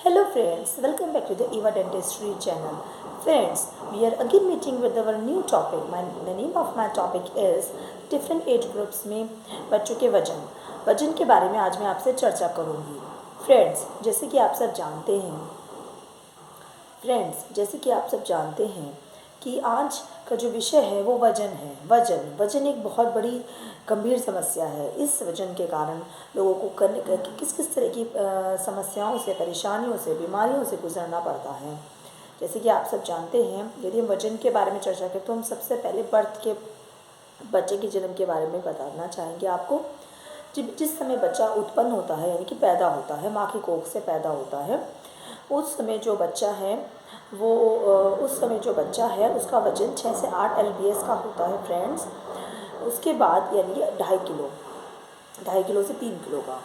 Hello friends, welcome back to the Eva Dentistry channel. Friends, we are again meeting with our new topic. The name of my topic is different age groups में बच्चों के वजन के बारे में आज मैं आपसे चर्चा करूँगी. जैसे कि आप सब जानते हैं कि आज का जो विषय है वो वजन है. वजन एक बहुत बड़ी गंभीर समस्या है. इस वजन के कारण लोगों को किस तरह की समस्याओं से, परेशानियों से, बीमारियों से गुजरना पड़ता है. जैसे कि आप सब जानते हैं, यदि हम वजन के बारे में चर्चा करें तो हम सबसे पहले बच्चे के जन्म के बारे में बताना चाहेंगे आपको. जिस समय बच्चा उत्पन्न होता है, यानी कि पैदा होता है, माँ की कोख से पैदा होता है, उस समय जो बच्चा है उसका वजन 6 से 8 LBS का होता है फ्रेंड्स. उसके बाद यानी कि 2.5 किलो से 3 किलो का.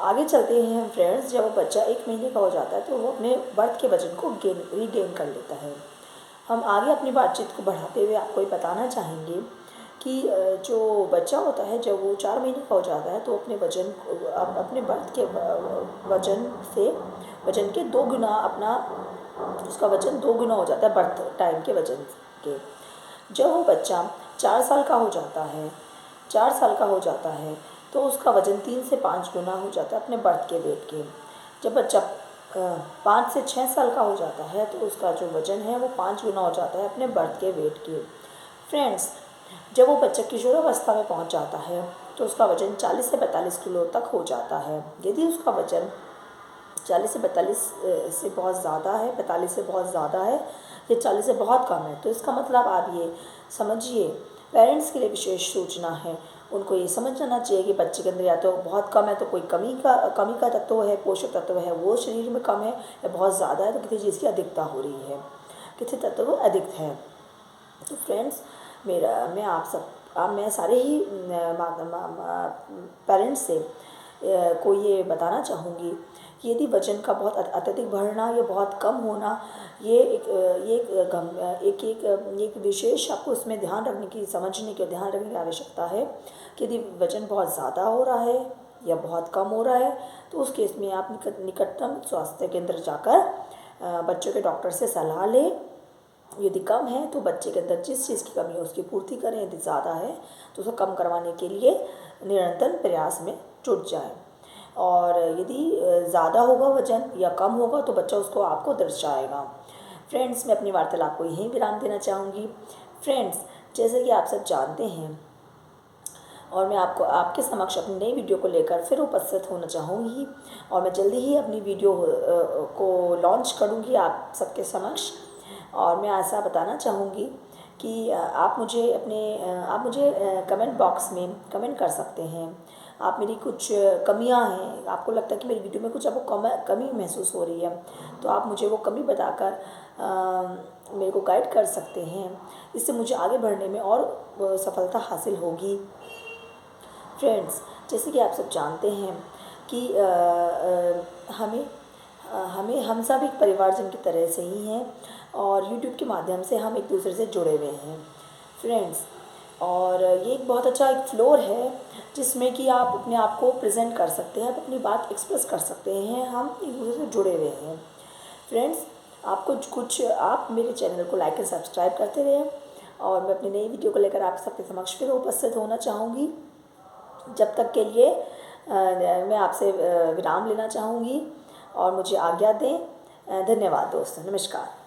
आगे चलते हैं फ्रेंड्स. जब वो बच्चा 1 महीने का हो जाता है तो वो अपने बर्थ के वजन को रीगेन कर लेता है. हम आगे अपनी बातचीत को बढ़ाते हुए आपको ये बताना चाहेंगे कि जो बच्चा होता है जब वो 4 महीने का हो जाता है तो अपने बर्थ के वजन के 2 गुना उसका वजन 2 गुना हो जाता है बर्थ टाइम के वजन के. जब वो बच्चा 4 साल का हो जाता है तो उसका वजन 3 से 5 गुना हो जाता है अपने बर्थ के वेट के. जब बच्चा 5 से 6 साल का हो जाता है तो उसका जो वजन है वो 5 गुना हो जाता है अपने बर्थ के वेट के. फ्रेंड्स, जब वो बच्चा किशोरावस्था में पहुंच जाता है तो उसका वजन 40 से 42 किलो तक हो जाता है. यदि उसका वजन 40 से 42 से बहुत ज़्यादा है, 45 से बहुत ज़्यादा है या 40 से बहुत कम है, तो इसका मतलब आप ये समझिए, पेरेंट्स के लिए विशेष सूचना है. उनको ये समझ जाना चाहिए कि बच्चे के अंदर या तो बहुत कम है तो कोई कमी का तत्व है, पोषक तत्व है वो शरीर में कम है, या बहुत ज़्यादा है तो किसी चीज़ की अधिकता हो रही है, किसी तत्व वो अधिक है. तो फ्रेंड्स, मैं सारे ही पेरेंट्स से को ये बताना चाहूँगी कि यदि वजन का बहुत अत्यधिक बढ़ना या बहुत कम होना, ये एक विशेष आपको इसमें ध्यान रखने की आवश्यकता है कि यदि वजन बहुत ज़्यादा हो रहा है या बहुत कम हो रहा है तो उस केस में आप निकटतम स्वास्थ्य केंद्र जाकर बच्चों के डॉक्टर से सलाह लें. यदि कम है तो बच्चे के अंदर जिस चीज़ की कमी है उसकी पूर्ति करें. यदि ज़्यादा है तो उसको कम करवाने के लिए निरंतर प्रयास में जुट जाए. और यदि ज़्यादा होगा वजन या कम होगा तो बच्चा उसको आपको दर्शाएगा. फ्रेंड्स, मैं अपनी वार्तालाप को यहीं विराम देना चाहूँगी. फ्रेंड्स, जैसे कि आप सब जानते हैं और मैं आपके समक्ष अपनी नई वीडियो को लेकर फिर उपस्थित होना चाहूँगी और मैं जल्दी ही अपनी वीडियो को लॉन्च करूँगी आप सबके समक्ष. और मैं ऐसा बताना चाहूँगी कि आप मुझे कमेंट बॉक्स में कमेंट कर सकते हैं. आप मेरी कुछ कमियां हैं, आपको लगता है कि मेरी वीडियो में कुछ आपको कमी महसूस हो रही है तो आप मुझे वो कमी बताकर मेरे को गाइड कर सकते हैं. इससे मुझे आगे बढ़ने में और सफलता हासिल होगी. फ्रेंड्स, जैसे कि आप सब जानते हैं कि हम सब एक परिवारजन की तरह से ही हैं और YouTube के माध्यम से हम एक दूसरे से जुड़े हुए हैं फ्रेंड्स. और ये एक बहुत अच्छा एक फ्लोर है जिसमें कि आप अपने आप को प्रेजेंट कर सकते हैं, आप अपनी बात एक्सप्रेस कर सकते हैं. हम एक दूसरे से जुड़े हुए हैं फ्रेंड्स. आप मेरे चैनल को लाइक एंड सब्सक्राइब करते रहें और मैं अपनी नई वीडियो को लेकर आप सबके समक्ष फिर उपस्थित होना चाहूँगी. जब तक के लिए मैं आपसे विराम लेना चाहूँगी और मुझे आज्ञा दें. धन्यवाद दोस्तों. नमस्कार.